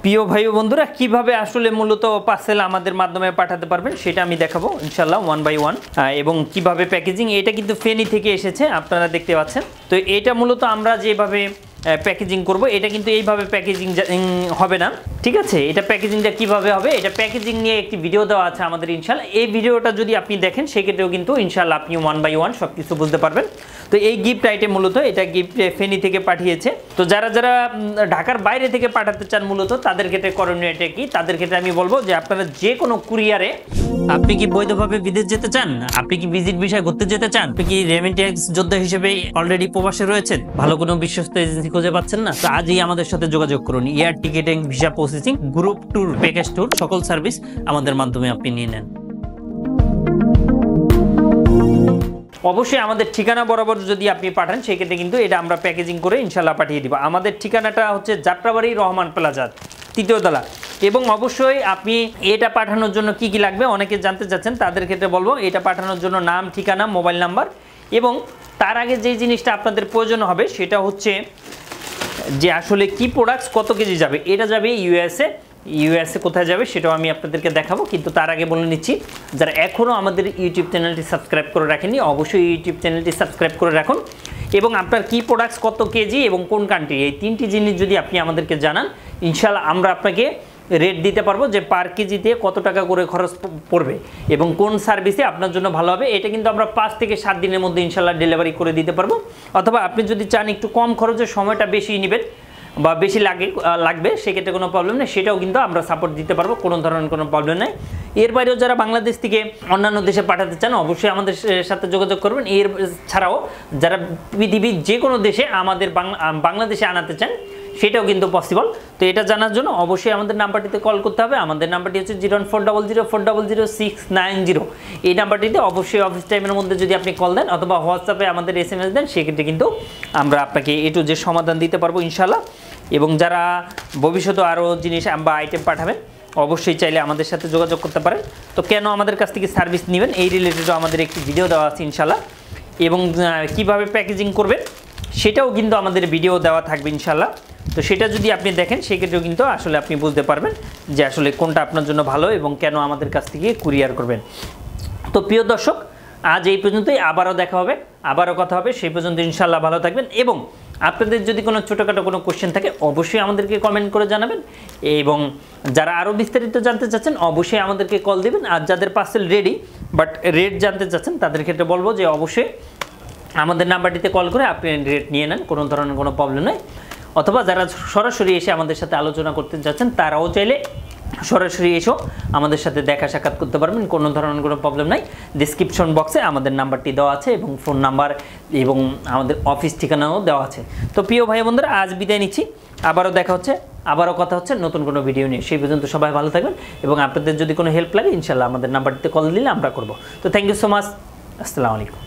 প্রিয় ভাই ও বন্ধুরা কিভাবে আসলে মূলত পার্সেল আমাদের মাধ্যমে পাঠাতে পারবেন সেটা আমি দেখাবো ইনশাআল্লাহ ওয়ান বাই ওয়ান। এবং কিভাবে প্যাকেজিং, এটা কিন্তু ফেনী থেকে এসেছে আপনারা দেখতে পাচ্ছেন। তো এটা মূলত আমরা যেভাবে প্যাকেজিং করব এটা কিন্তু এইভাবে প্যাকেজিং হবে না, ঠিক আছে। এটা প্যাকেজিংটা কিভাবে হবে, এটা প্যাকেজিং নিয়ে একটি ভিডিও দেওয়া আছে আমাদের ইনশাআল্লাহ। এই ভিডিওটা যদি আপনি দেখেন সেক্ষেত্রেও কিন্তু ইনশাআল্লাহ আপনি ওয়ান বাই ওয়ান সব কিছু বুঝতে পারবেন। তো এই গিফট আইটেম মূলত এটা গিফট ফেনী থেকে পাঠিয়েছে। তো যারা যারা ঢাকার বাইরে থেকে পাঠাতে চান মূলত তাদের ক্ষেত্রে করণীয় এটা কি, তাদের ক্ষেত্রে আমি বলবো যে আপনারা যে কোনো কুরিয়ারে, আপনি কি বৈধভাবে বিদেশ যেতে চান, আপনি কি ভিজিট ভিসায় ঘুরতে যেতে চান, আপনি কি রেমিটেন্স যোদ্ধা হিসেবে অলরেডি প্রবাসে রয়েছেন, ভালো কোনো বিশ্বস্ত এজেন্সি খুঁজে পাচ্ছেন না, তো আজই আমাদের সাথে যোগাযোগ করুন। Air ticketing, visa processing, group tour, package tour, সকল সার্ভিস আমাদের মাধ্যমে আপনি নিয়ে নেন। অবশ্যই আমাদের ঠিকানা বরাবর যদি আপনি পাঠান সেক্ষেত্রে কিন্তু এটা আমরা প্যাকেজিং করে ইনশাল্লাহ পাঠিয়ে দিব। আমাদের ঠিকানাটা হচ্ছে যাত্রাবাড়ি রহমান প্লাজা 3য় তলা। এবং অবশ্যই আপনি এটা পাঠানোর জন্য কি কি লাগবে অনেকে জানতে চাচ্ছেন, তাদের ক্ষেত্রে বলবো এটা পাঠানোর জন্য নাম, ঠিকানা, মোবাইল নাম্বার, এবং তার আগে যেই জিনিসটা আপনাদের প্রয়োজন হবে সেটা হচ্ছে যে আসলে কি প্রোডাক্টস কত কেজি যাবে। এটা যাবে ইউএসএ কোথায় যাবে সেটাও আমি আপনাদেরকে দেখাবো। কিন্তু তার আগে বলে নিচ্ছি, যারা এখনও আমাদের ইউটিউব চ্যানেলটি সাবস্ক্রাইব করে রাখেননি অবশ্যই ইউটিউব চ্যানেলটি সাবস্ক্রাইব করে রাখুন। এবং আপনার কি প্রোডাক্টস কত কেজি এবং কোন কান্ট্রি, এই 3টি জিনিস যদি আপনি আমাদেরকে জানান ইনশাআল্লাহ আমরা আপনাকে রেট দিতে পারবো যে পার কেজিতে কত টাকা করে খরচ পড়বে এবং কোন সার্ভিসে আপনার জন্য ভালো হবে। এটা কিন্তু আমরা 5 থেকে 7 দিনের মধ্যে ইনশাআল্লাহ ডেলিভারি করে দিতে পারবো। অথবা আপনি যদি চান একটু কম খরচে সময়টা বেশি নেবেন বা বেশি লাগবে সেক্ষেত্রে কোনো প্রবলেম নেই, সেটাও কিন্তু আমরা সাপোর্ট দিতে পারবো, কোনো ধরনের কোনো প্রবলেম নেই। এর বাইরেও যারা বাংলাদেশ থেকে অন্যান্য দেশে পাঠাতে চান অবশ্যই আমাদের সাথে যোগাযোগ করবেন। এর ছাড়াও যারা পৃথিবীর যে কোনো দেশে আমাদের বাংলাদেশে আনাতে চান সেটাও কিন্তু পসিবল। তো এটা জানার জন্য অবশ্যই আমাদের নাম্বারটিতে কল করতে হবে। আমাদের নাম্বারটি হচ্ছে 01400400690। এই নাম্বারটিতে অবশ্যই অফিস টাইমের মধ্যে যদি আপনি কল দেন অথবা হোয়াটসঅ্যাপে আমাদের SMS দেন সেক্ষেত্রে কিন্তু আমরা আপনাকে এ টু জেড সমাধান দিতে পারবো ইনশাআল্লাহ। এবং যারা ভবিষ্যতে আরও জিনিস বা আইটেম পাঠাবেন অবশ্যই চাইলে আমাদের সাথে যোগাযোগ করতে পারেন। তো কেন আমাদের কাছ থেকে সার্ভিস নেবেন এই রিলেটেডও আমাদের একটি ভিডিও দেওয়া আছে ইনশাআল্লাহ। এবং কিভাবে প্যাকেজিং করবেন সেটাও কিন্তু আমাদের ভিডিও দেওয়া থাকবে ইনশাআল্লাহ। তো সেটা যদি আপনি দেখেন সেক্ষেত্রেও কিন্তু আসলে আপনি বুঝতে পারবেন যে আসলে কোনটা আপনার জন্য ভালো এবং কেন আমাদের কাছ থেকে কুরিয়ার করবেন। তো প্রিয় দর্শক, আজ এই পর্যন্তই, আবারও দেখা হবে, আবারও কথা হবে। সেই পর্যন্ত ইনশাআল্লাহ ভালো থাকবেন। এবং আপনাদের যদি কোনো ছোটোখাটো কোনো কোশ্চেন থাকে অবশ্যই আমাদেরকে কমেন্ট করে জানাবেন। এবং যারা আরও বিস্তারিত জানতে চাচ্ছেন অবশ্যই আমাদেরকে কল দেবেন। আর যাদের পার্সেল রেডি বাট রেট জানতে চাচ্ছেন তাদের ক্ষেত্রে বলবো যে অবশ্যই আমাদের নাম্বারটিতে কল করে আপনি রেট নিয়ে নেন, কোনো ধরনের কোনো প্রবলেম নেই। অথবা যারা সরাসরি এসে আমাদের সাথে আলোচনা করতে যাচ্ছেন তারাও চাইলে সরাসরি এসেও আমাদের সাথে দেখা সাক্ষাৎ করতে পারবেন, কোনো ধরনের কোনো প্রবলেম নাই। ডেসক্রিপশন বক্সে আমাদের নাম্বারটি দেওয়া আছে এবং ফোন নাম্বার এবং আমাদের অফিস ঠিকানাও দেওয়া আছে। তো প্রিয় ভাই বন্ধুরা, আজ বিদায় নিচ্ছি, আবারও দেখা হচ্ছে, আবারও কথা হচ্ছে নতুন কোনো ভিডিও নিয়ে। সেই পর্যন্ত সবাই ভালো থাকবেন এবং আপনাদের যদি কোনো হেল্প লাগে ইনশাআল্লাহ আমাদের নাম্বারটিতে কল দিলে আমরা করব। তো থ্যাংক ইউ সো মাচ, আসসালামু আলাইকুম।